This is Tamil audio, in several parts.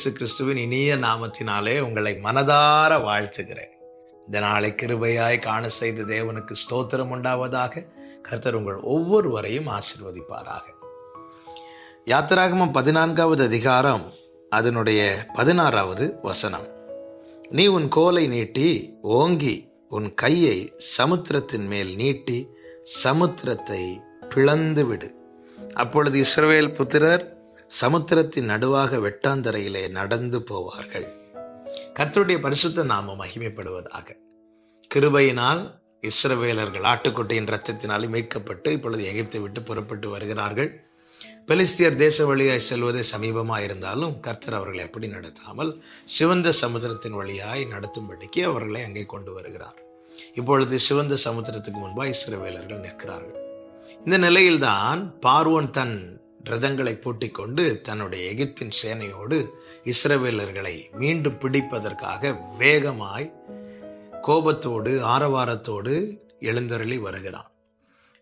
இயேசு கிறிஸ்துவின் இனிய நாமத்தினாலே உங்களை மனதார வாழ்த்துகிறேன். இந்த நாளை கிருபையாய் காண செய்த தேவனுக்கு ஸ்தோத்திரம் உண்டாவதாக. கர்த்தர் உங்கள் ஒவ்வொருவரையும் ஆசீர்வதிப்பாராக. யாத்திராகமம் 14வது அதிகாரம் அதனுடைய 16வது வசனம். நீ உன் கோலை நீட்டி ஓங்கி உன் கையை சமுத்திரத்தின் மேல் நீட்டி சமுத்திரத்தை பிளந்து விடு. அப்பொழுது இஸ்ரவேல் புத்திரர் சமுத்திரத்தின் நடுவாக வெட்டாந்தரையிலே நடந்து போவார்கள். கர்த்தருடைய பரிசுத்த நாமம் மகிமைப்படுவதாக. கிருபையினால் இஸ்ரவேலர்கள் ஆட்டுக்குட்டியின் இரத்தத்தினாலே மீட்கப்பட்டு இப்பொழுது எகிப்தை விட்டு புறப்பட்டு வருகிறார்கள். பெலிஸ்தியர் தேச வழியாய் செல்வதே சமீபமாக இருந்தாலும் கர்த்தர் அவர்களை எப்படி நடத்தாமல் சிவந்த சமுத்திரத்தின் வழியாய் நடத்தும்படிக்கு அவர்களை அங்கே கொண்டு வருகிறார். இப்பொழுது சிவந்த சமுத்திரத்துக்கு முன்பாக இஸ்ரவேலர்கள் நிற்கிறார்கள். இந்த நிலையில்தான் பார்வோன் தன் ரதங்களை பூட்டிக் கொண்டு தன்னுடைய எகிப்தின் சேனையோடு இஸ்ரவேலர்களை மீண்டும் பிடிப்பதற்காக வேகமாய் கோபத்தோடு ஆரவாரத்தோடு எழுந்தருளி வருகிறான்.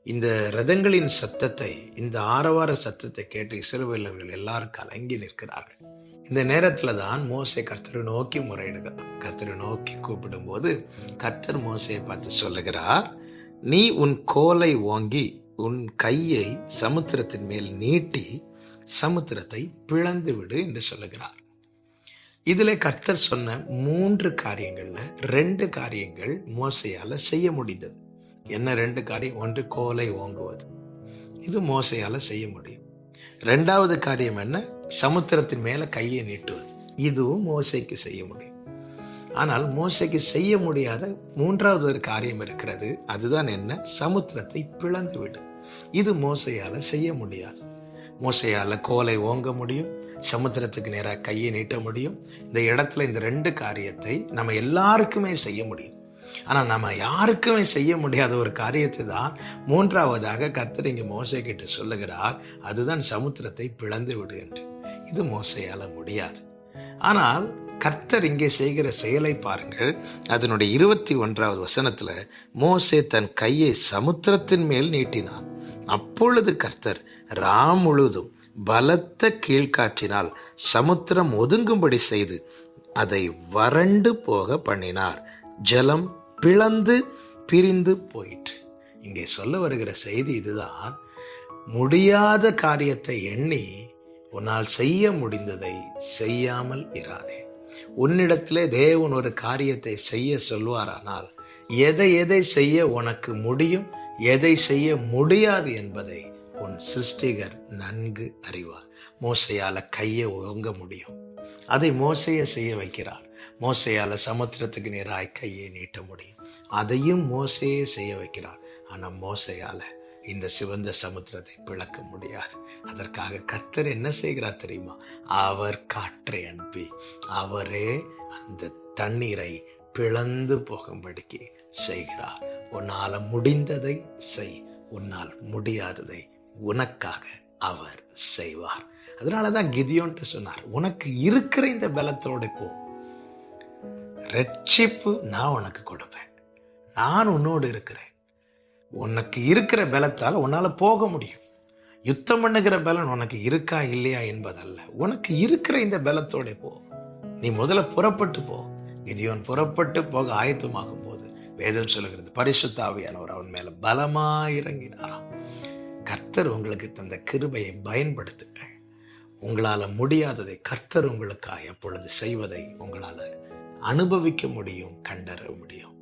இந்த ரதங்களின் சத்தத்தை, இந்த ஆரவார சத்தத்தை கேட்டு இஸ்ரவேலர்கள் எல்லாரும் கலங்கி நிற்கிறார்கள். இந்த நேரத்தில் தான் மோசே கர்த்தரை நோக்கி முறையிடுகிறார். கர்த்தரை நோக்கி கூப்பிடும் போது கர்த்தர் மோசையை பார்த்து சொல்லுகிறார், நீ உன் கோலை ஓங்கி உன் கையை சமுத்திரத்தின் மேல் நீட்டி சமுத்திரத்தை பிளந்து விடு என்று சொல்லுகிறார். இதில் கர்த்தர் சொன்ன 3 காரியங்கள்ல 2 காரியங்கள் மோசையால செய்ய முடிந்தது. என்ன 2 காரியம்? ஒன்று, கோலை ஓங்குவது. இது மோசையால செய்ய முடியும். 2வது காரியம் என்ன? சமுத்திரத்தின் மேல கையை நீட்டுவது. இதுவும் மோசைக்கு செய்ய முடியும். ஆனால் மோசைக்கு செய்ய முடியாத 3வது ஒரு காரியம் இருக்கிறது. அதுதான் என்ன? சமுத்திரத்தை பிளந்து விடு. இது மோசையால செய்ய முடியாது. மோசையால கோலை ஓங்க முடியும், சமுத்திரத்துக்கு நேராக கையை நீட்ட முடியும். இந்த இடத்துல இந்த 2 காரியத்தை நம்ம எல்லாருக்குமே செய்ய முடியும். ஆனா நம்ம யாருக்குமே செய்ய முடியாத ஒரு காரியத்தை தான் 3வதாக கர்த்தர் இங்க மோசை கிட்ட சொல்லுகிறார். அதுதான் சமுத்திரத்தை பிளந்து விடு என்று. இது மோசையால முடியாது. ஆனால் கர்த்தர் இங்கே செய்கிற செயலை பாருங்கள். அதனுடைய 21வது வசனத்துல மோசே தன் கையை சமுத்திரத்தின் மேல் நீட்டினான். அப்பொழுது கர்த்தர் முழுதும் பலத்த கீழ்காற்றினால் சமுத்திரம் ஒதுங்கும்படி செய்து அதை வறண்டு போக பண்ணினார். ஜலம் பிளந்து பிரிந்து போயிற்று. இங்கே சொல்ல வருகிற செய்தி இதுதான். முடியாத காரியத்தை எண்ணி உன்னால் செய்ய முடிந்ததை செய்யாமல் இராதே. உன்னிடத்திலே தேவன் ஒரு காரியத்தை செய்ய சொல்வாரானால் எதை செய்ய உனக்கு முடியும், எதை செய்ய முடியாது என்பதை உன் சிருஷ்டிகர் நன்கு அறிவார். மோசையால கையை ஓங்க முடியும். அதை மோசையை செய்ய வைக்கிறார். மோசையால சமுத்திரத்துக்கு நேராய் கையை நீட்ட முடியும். அதையும் மோசையே செய்ய வைக்கிறார். ஆனா மோசையால இந்த சிவந்த சமுத்திரத்தை பிளக்க முடியாது. அதற்காக கர்த்தர் என்ன செய்கிறார் தெரியுமா? அவர் காற்றை அனுப்பி அவரே அந்த தண்ணீரை பிளந்து போகும்படிக்கு செய்கிறார். உன்னால முடிந்ததை செய், உன்னால் முடியாததை உனக்காக அவர் செய்வார். அதனாலதான் கிதியோன்ட்டு சொன்னார், உனக்கு இருக்கிற இந்த பலத்தோட போ, ரட்சிப்பு நான் உனக்கு கொடுப்பேன், நான் உன்னோடு இருக்கிறேன். உனக்கு இருக்கிற பலத்தால் உன்னால போக முடியும். யுத்தம் பண்ணுகிற பலன் உனக்கு இருக்கா இல்லையா என்பதல்ல, உனக்கு இருக்கிற இந்த பலத்தோட போ. நீ முதல்ல புறப்பட்டு போ. கிதியோன் புறப்பட்டு போக ஆயத்தமாகும் போது வேதம் சொல்லுகிறது, பரிசுத்த ஆவியானவர் அவன் மேல பலமாய் இறங்கினாராம். கர்த்தர் உங்களுக்கு தந்த கிருபையை பயன்படுத்துங்கள். உங்களால முடியாததை கர்த்தர் உங்களுக்காக எப்பொழுது செய்வதை உங்களால அனுபவிக்க முடியும், கண்டறிய முடியும்.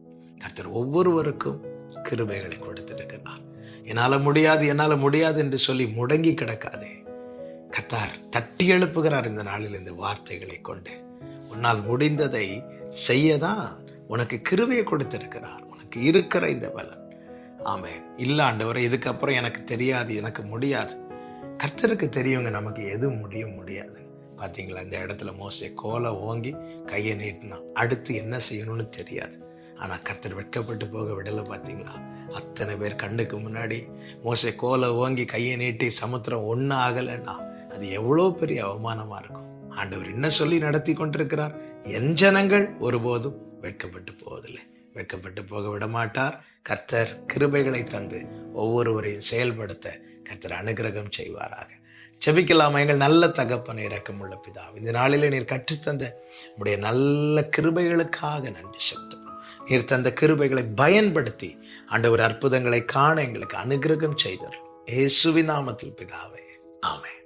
கர்த்தர் ஒவ்வொருவருக்கும் கிருபைகளை கொடுத்திருக்கிறார். என்னால முடியாது என்று சொல்லி முடங்கி கிடக்காதே. கர்த்தர் தட்டி எழுப்புகிறார் இந்த நாளில் இந்த வார்த்தைகளை கொண்டு. உன்னால் முடிந்ததை செய்யதான் உனக்கு கிருபையை கொடுத்திருக்கிறார். உனக்கு இருக்கிற இந்த பலன். ஆமென். இல்ல ஆண்டவரே, இதுக்கப்புறம் எனக்கு தெரியாது, எனக்கு முடியாது. கர்த்தருக்கு தெரியுங்க நமக்கு எது முடியாது. பாத்தீங்களா, இந்த இடத்துல மோசே கோலை ஓங்கி கையை நீட்டினா அடுத்து என்ன செய்யணும்னு தெரியாது. ஆனா கர்த்தர் வெட்கப்பட்டு போக விடல. பாத்தீங்களா, அத்தனை பேர் கண்ணுக்கு முன்னாடி மோசே கோலை ஓங்கி கையை நீட்டி சமுத்திரம் ஒன்னும் ஆகலைன்னா அது எவ்வளவு பெரிய அவமானமா இருக்கும். ஆண்டவர் என்ன சொல்லி நடத்தி கொண்டிருக்கிறார்? என் ஜனங்கள் ஒருபோதும் வெட்கப்பட்டு போவதில்லை, வெட்கப்பட்டு போக விடமாட்டார். கர்த்தர் கிருபைகளை தந்து ஒவ்வொருவரையும் செயல்படுத்த கர்த்தர் அனுக்கிரகம் செய்வாராக. செபிக்கலாமா? எங்கள் நல்ல தகப்பனே, இரக்கமுள்ள பிதாவே, இந்த நாளிலே நீர் கற்றுத்தந்த உடைய நல்ல கிருபைகளுக்காக நன்றி செலுத்துகிறோம். நீர் தந்த கிருபைகளை பயன்படுத்தி ஆண்டவர் அற்புதங்களை காண எங்களுக்கு அனுகிரகம் செய்தார். இயேசுவின் நாமத்தில் பிதாவே, ஆமென்.